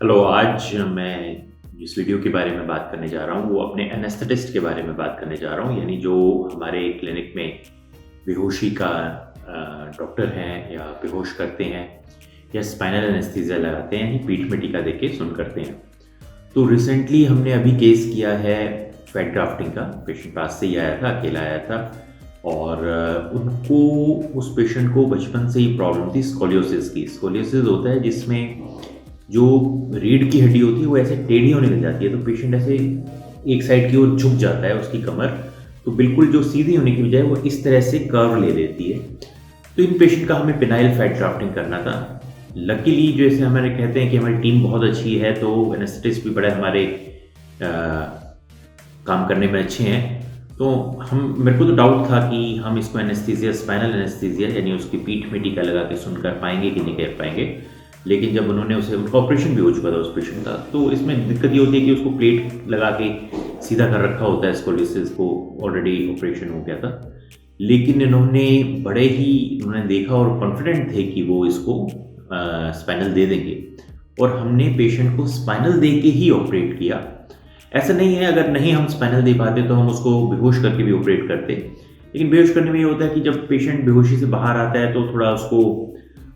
Hello, आज मैं जिस वीडियो के बारे में बात करने जा रहा हूँ वो अपने एनेस्थेटिस्ट के बारे में बात करने जा रहा हूँ, यानी जो हमारे क्लिनिक में बेहोशी का डॉक्टर हैं या बेहोश करते हैं या स्पाइनल एनेस्थीसिया लगाते हैं, यानी पीठ में टीका देके सुन करते हैं। तो रिसेंटली हमने अभी केस किया है फैट ग्राफ्टिंग का। पेशेंट पास से ही आया था, अकेला आया था और उनको उस पेशेंट को बचपन से ही प्रॉब्लम थी स्कोलियोसिस की। स्कोलियोसिस होता है जिसमें जो रीढ़ की हड्डी होती है वो ऐसे टेढ़ी होने लग जाती है, तो पेशेंट ऐसे एक साइड की ओर झुक जाता है उसकी कमर, तो बिल्कुल जो सीधी होने की बजाय वो इस तरह से कर्व ले लेती है। तो इन पेशेंट का हमें पेनाइल फैट ग्राफ्टिंग करना था। लकीली जैसे हमारे कहते हैं कि हमारी टीम बहुत अच्छी है, तो एनेस्थेटिस्ट भी बड़े हमारे काम करने में अच्छे हैं। तो मेरे को तो डाउट था कि हम इसको एनेस्थीसिया, स्पाइनल एनेस्थीसिया यानी उसकी पीठ में टीका लगा के सुन कर पाएंगे कि नहीं कर पाएंगे। लेकिन जब उन्होंने उनका ऑपरेशन भी हो चुका था उस पेशेंट का, तो इसमें दिक्कत ये होती है कि उसको प्लेट लगा के सीधा कर रखा होता है, स्कोलियोसिस को ऑलरेडी ऑपरेशन हो गया था। लेकिन उन्होंने देखा और कॉन्फिडेंट थे कि वो इसको स्पाइनल दे देंगे, और हमने पेशेंट को स्पाइनल दे के ही ऑपरेट किया। ऐसा नहीं है अगर नहीं हम स्पाइनल दे पाते तो हम उसको बेहोश करके भी ऑपरेट करते, लेकिन बेहोश करने में ये होता है कि जब पेशेंट बेहोशी से बाहर आता है तो थोड़ा उसको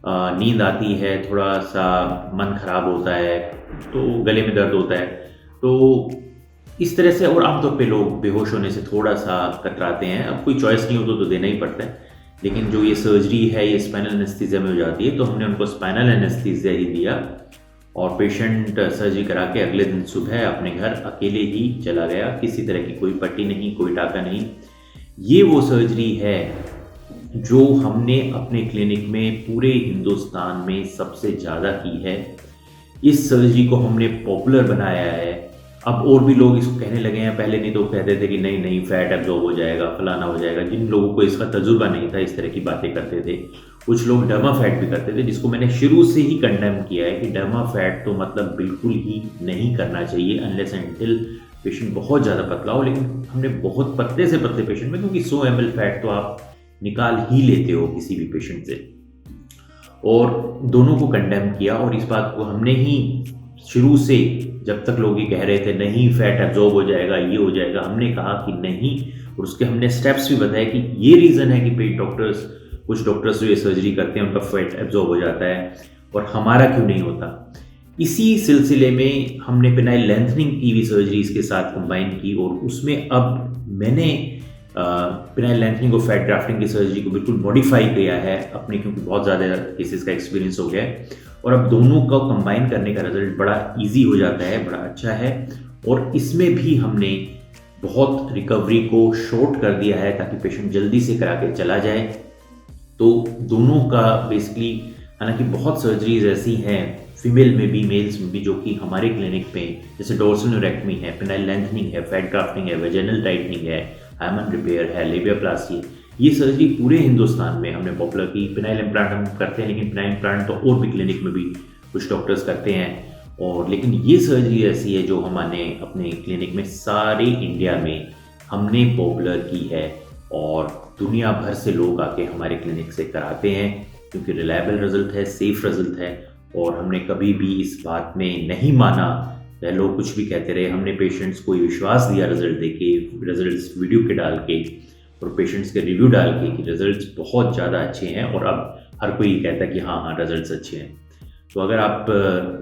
नींद आती है, थोड़ा सा मन खराब होता है, तो गले में दर्द होता है। तो इस तरह से, और आमतौर पे लोग बेहोश होने से थोड़ा सा कतराते हैं। अब कोई चॉइस नहीं हो तो देना ही पड़ता है। लेकिन जो ये सर्जरी है ये स्पाइनल एनेस्थीसिया में हो जाती है, तो हमने उनको स्पाइनल एनेस्थीसिया ही दिया और पेशेंट सर्जरी करा के अगले दिन सुबह अपने घर अकेले ही चला गया। किसी तरह की कोई पट्टी नहीं, कोई टाका नहीं। ये वो सर्जरी है जो हमने अपने क्लिनिक में पूरे हिंदुस्तान में सबसे ज़्यादा की है। इस सर्जरी को हमने पॉपुलर बनाया है। अब और भी लोग इसको कहने लगे हैं, पहले नहीं तो कहते थे कि नहीं नहीं फैट एब्जॉर्ब हो जाएगा, फलाना हो जाएगा। जिन लोगों को इसका तजुर्बा नहीं था इस तरह की बातें करते थे। कुछ लोग डर्मा फैट भी करते थे, जिसको मैंने शुरू से ही कंडेम किया है कि डर्मा फैट तो मतलब बिल्कुल ही नहीं करना चाहिए अनलेस एंड टिल पेशेंट बहुत ज़्यादा पतला हो। लेकिन हमने बहुत पतले से पतले पेशेंट में, क्योंकि 100 ml फैट तो आप निकाल ही लेते हो किसी भी पेशेंट से, और दोनों को कंडेम किया। और इस बात को हमने ही शुरू से, जब तक लोग ये कह रहे थे नहीं फैट एब्जॉर्ब हो जाएगा, ये हो जाएगा, हमने कहा कि नहीं। और उसके हमने स्टेप्स भी बताए कि ये रीज़न है कि कुछ डॉक्टर्स जो ये सर्जरी करते हैं उनका फैट एब्जॉर्ब हो जाता है और हमारा क्यों नहीं होता। इसी सिलसिले में हमने पेनाइल लेंथनिंग की भी सर्जरी इसके साथ कंबाइन की, और उसमें अब मैंने पेनाइल लेंथनिंग और फैट ग्राफ्टिंग की सर्जरी को बिल्कुल मॉडिफाई किया है अपने, क्योंकि बहुत ज़्यादा केसेस का एक्सपीरियंस हो गया है। और अब दोनों का कंबाइन करने का रिजल्ट बड़ा इजी हो जाता है, बड़ा अच्छा है। और इसमें भी हमने बहुत रिकवरी को शॉर्ट कर दिया है ताकि पेशेंट जल्दी से करा के चला जाए। तो दोनों का बेसिकली, हालांकि बहुत सर्जरीज ऐसी हैं फीमेल में भी मेल्स में भी जो कि हमारे क्लिनिक में, जैसे डोर्सोनोरेक्टमी है, पेनाइल लेंथनिंग है, फैट ग्राफ्टिंग है, वेजिनल टाइटनिंग है, हाइमन रिपेयर है, लेबियाप्लास्टी, ये सर्जरी पूरे हिंदुस्तान में हमने पॉपुलर की। पेनाइल इम्प्लांट हम करते हैं, लेकिन पेनाइल इम्प्लांट तो और भी क्लिनिक में भी कुछ डॉक्टर्स करते हैं। और लेकिन ये सर्जरी ऐसी है जो हमने अपने क्लिनिक में सारे इंडिया में हमने पॉपुलर की है, और दुनिया भर से लोग आके हमारे क्लिनिक से कराते हैं, क्योंकि रिलायबल रिजल्ट है, सेफ रिजल्ट है। और हमने कभी भी इस बात में नहीं माना, या लोग कुछ भी कहते रहे, हमने पेशेंट्स को विश्वास दिया रिजल्ट देके, रिजल्ट्स वीडियो के डाल के और पेशेंट्स के रिव्यू डाल के कि रिजल्ट्स बहुत ज़्यादा अच्छे हैं। और अब हर कोई कहता है कि हाँ हाँ रिजल्ट्स अच्छे हैं। तो अगर आप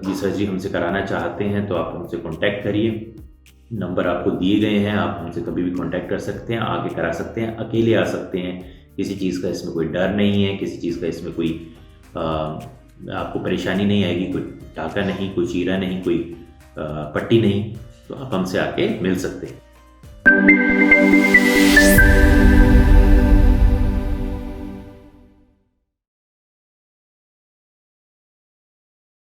ये सर्जरी हमसे कराना चाहते हैं तो आप हमसे कॉन्टैक्ट करिए। नंबर आपको दिए गए हैं, आप हमसे कभी भी कॉन्टैक्ट कर सकते हैं, आके करा सकते हैं, अकेले आ सकते हैं। किसी चीज़ का इसमें कोई डर नहीं है, किसी चीज़ का इसमें कोई आपको परेशानी नहीं आएगी, कोई टाका नहीं, कोई चीरा नहीं, कोई पट्टी नहीं। तो आप हमसे आके मिल सकते हैं।